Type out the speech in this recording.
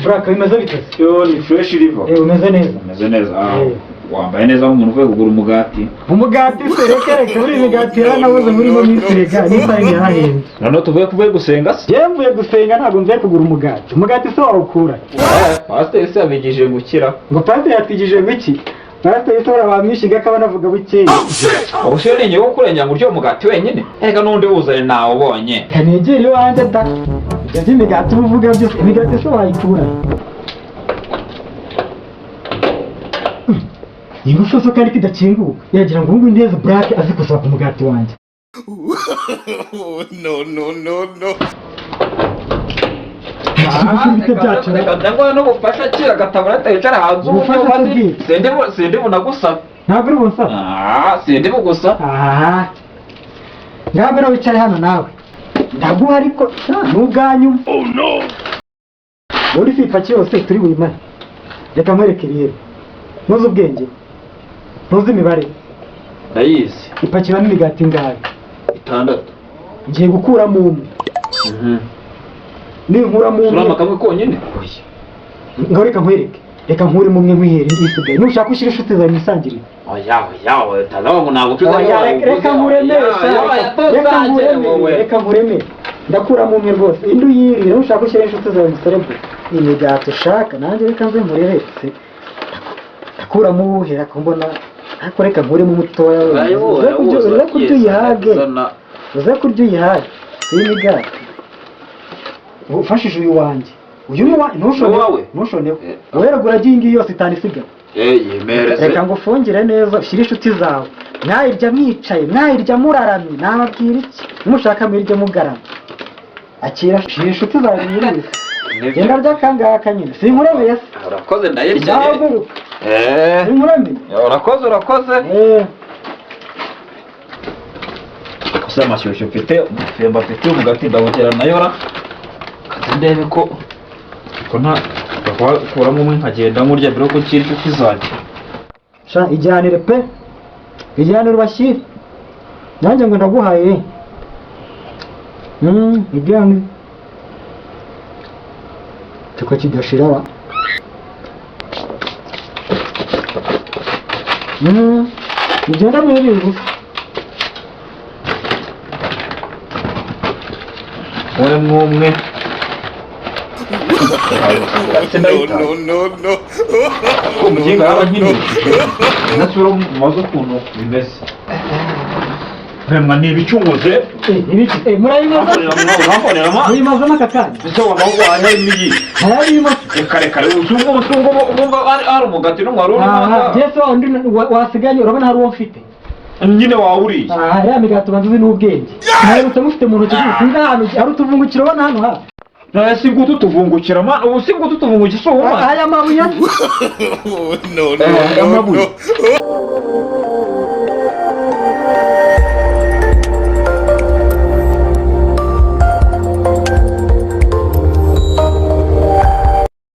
Frank bimeze bite? Yo ni fresh river. Umeze neza. Umeze neza. Wambaye neza nk'umuntu uvuye kugura umugati. Umugati se reka muri imigati yaranabuze muri mo minsi reka nisangiye hahenze. None tuvuye gusenga se? Je mvuye gusenga ntabwo ngiye kugura umugati. Umugati se wawukura? Pastor se yabigije gukira. Ngo pastor yatwigije iki? Pastor yese barabamishiga akaba navuga bukeye. Ubusho ni nyewe kurenya ngo uryo mugati wenyine. Ega nundi wuzane nawe ubonye. Kanegere yo hanze da. Yaje imigati uvuga byose imigati se wayikura. Ingufu zo kari kidakinguka yagira ngo ngo ndeze black azi kusaba ku mugati wanje. No. Ndangwa no gufasha kira gatabara tayicara hanze ubufasha sende bunagusaba. Ntabwo uri bunsaba. Sende bugusa. Ntabwo no wicare hano nawe. Ndaguha ariko ntuganyuma. Oh no. Muri sipaki yose turi wimane. Reka mwereke rero. Muzi ubwenge. Muzi imibare. Ndayizi. Ipakira n'imigati ngahe? 6. Ngiye gukuramo umwe. Ninkuramo umwe. Surama kamwe konyine. Ngo reka nkwereke. Reka nkure mu umwe nkwihere ndisigaye. Nushaka ushira inshuti zawe misangire. Oya, talawa nabo tuza. Reka nkuremesha. Reka nkuremesha. Ndakuramo umwe rwose. Indu yiri nushaka ushira inshuti zawe miserebe. Imigati ushaka nanjye reka nze mureretse. Ndakuramo ubuhera kumbona. Ariko reka nkure mu mutoya. Uze kurya uyihage. Uze kurya uyihage. Imigati. Ufashije uyu wanjye. Uyu ni wanjye ntushonewe. Wera guragingi yose itanisiga. Yemereze. Reka ngo ufungire neza ushyire inshuti zawe. Mwayirya mwicaye, mwayirya muraramye, nababwira iki? Mushaka mwirye mugarama. Akira ushyire inshuti zawe nyine. Genda rya kangaka nyine. Sinkuremeye se. Urakoze ndayirya. Sinkuremeye. Urakoze. Gusa amashyushyu mfite, femba mfite umugati ndawugera nayora. Ndebe ko nta kuramo umwe nkagenda murya biro ko kiri inshuti zanjye. Sha ijyanire pe. Ijyanire bashyire. Nanjye ngo ndaguhaye. Ijyanire. Tuko kidashira wa. Ijyana muri ibi. Ore mwumwe. No. Ko muginga y'abanyine. Nasubira mu mazo kuntu bimeze. Remwa ni ibicunguze. Murayimaza. Murayimaza n'akakanya. Icyo wabahungu ari n'igi. Kare usungo umva ari umugati n'umwaro n'amata. Yesu undi wasiganye urabona hari uwo mfite. Nyine wawuri. Ya migati banzuzi n'ubwenge. Nawe utamufite mu ntoki singa hano ari utuvungukira bana hano ha. Si ngutu tuvungukira ma ubu si ngutu tuvungukira so. Aya mabuye. No.